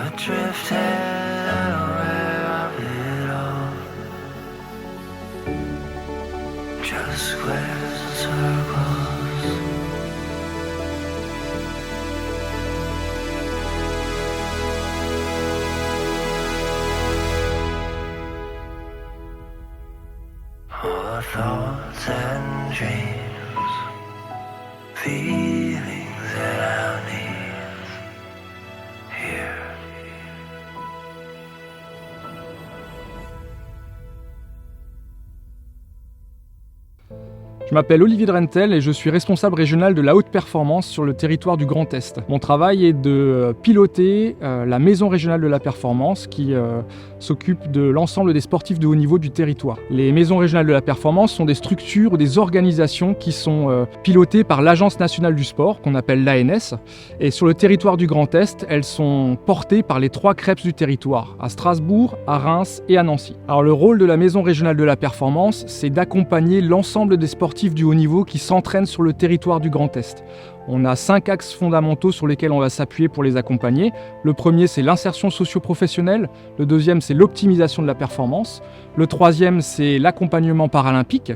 Adrift and unaware of it all. Just squares and circles. All the thoughts and dreams, feelings that I need here. Je m'appelle Olivier Drentel et je suis responsable régional de la haute performance sur le territoire du Grand Est. Mon travail est de piloter la maison régionale de la performance qui s'occupe de l'ensemble des sportifs de haut niveau du territoire. Les maisons régionales de la performance sont des structures ou des organisations qui sont pilotées par l'Agence nationale du sport, qu'on appelle l'ANS. Et sur le territoire du Grand Est, elles sont portées par les 3 CREPS du territoire, à Strasbourg, à Reims et à Nancy. Alors le rôle de la maison régionale de la performance, c'est d'accompagner l'ensemble des sportifs du haut niveau qui s'entraînent sur le territoire du Grand Est. On a 5 axes fondamentaux sur lesquels on va s'appuyer pour les accompagner. Le premier, c'est l'insertion socio-professionnelle. Le deuxième, c'est l'optimisation de la performance. Le troisième, c'est l'accompagnement paralympique.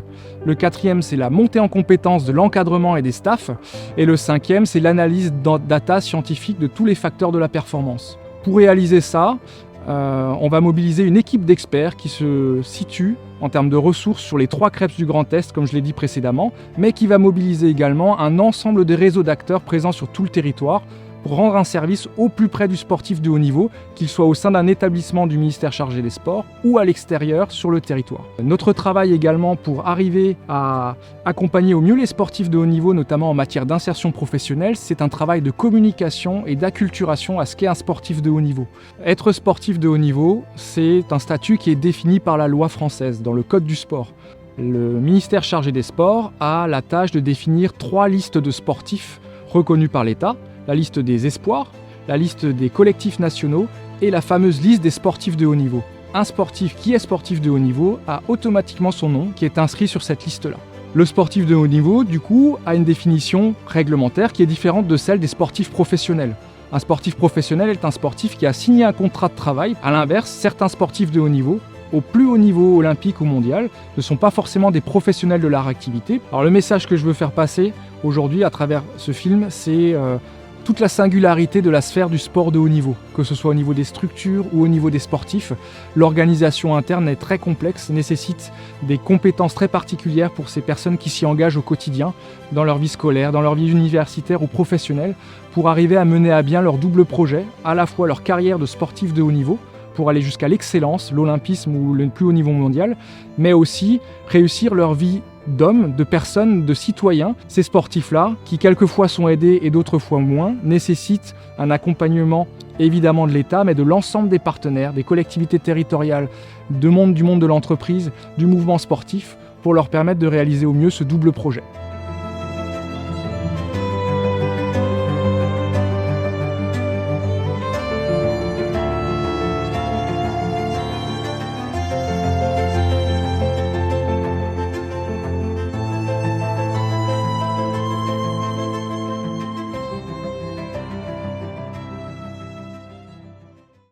Le quatrième, c'est la montée en compétence de l'encadrement et des staffs. Et le cinquième, c'est l'analyse data scientifique de tous les facteurs de la performance. Pour réaliser ça, on va mobiliser une équipe d'experts qui se situe en termes de ressources sur les 3 CREPS du Grand Est, comme je l'ai dit précédemment, mais qui va mobiliser également un ensemble de réseaux d'acteurs présents sur tout le territoire pour rendre un service au plus près du sportif de haut niveau, qu'il soit au sein d'un établissement du ministère chargé des sports ou à l'extérieur sur le territoire. Notre travail également pour arriver à accompagner au mieux les sportifs de haut niveau, notamment en matière d'insertion professionnelle, c'est un travail de communication et d'acculturation à ce qu'est un sportif de haut niveau. Être sportif de haut niveau, c'est un statut qui est défini par la loi française, dans le Code du sport. Le ministère chargé des sports a la tâche de définir 3 listes de sportifs reconnus par l'État, la liste des espoirs, la liste des collectifs nationaux et la fameuse liste des sportifs de haut niveau. Un sportif qui est sportif de haut niveau a automatiquement son nom qui est inscrit sur cette liste-là. Le sportif de haut niveau, du coup, a une définition réglementaire qui est différente de celle des sportifs professionnels. Un sportif professionnel est un sportif qui a signé un contrat de travail. À l'inverse, certains sportifs de haut niveau, au plus haut niveau olympique ou mondial, ne sont pas forcément des professionnels de leur activité. Alors le message que je veux faire passer aujourd'hui à travers ce film, c'est toute la singularité de la sphère du sport de haut niveau, que ce soit au niveau des structures ou au niveau des sportifs. L'organisation interne est très complexe, nécessite des compétences très particulières pour ces personnes qui s'y engagent au quotidien, dans leur vie scolaire, dans leur vie universitaire ou professionnelle, pour arriver à mener à bien leur double projet, à la fois leur carrière de sportif de haut niveau, pour aller jusqu'à l'excellence, l'olympisme ou le plus haut niveau mondial, mais aussi réussir leur vie d'hommes, de personnes, de citoyens. Ces sportifs-là, qui quelquefois sont aidés et d'autres fois moins, nécessitent un accompagnement évidemment de l'État, mais de l'ensemble des partenaires, des collectivités territoriales, du monde de l'entreprise, du mouvement sportif, pour leur permettre de réaliser au mieux ce double projet.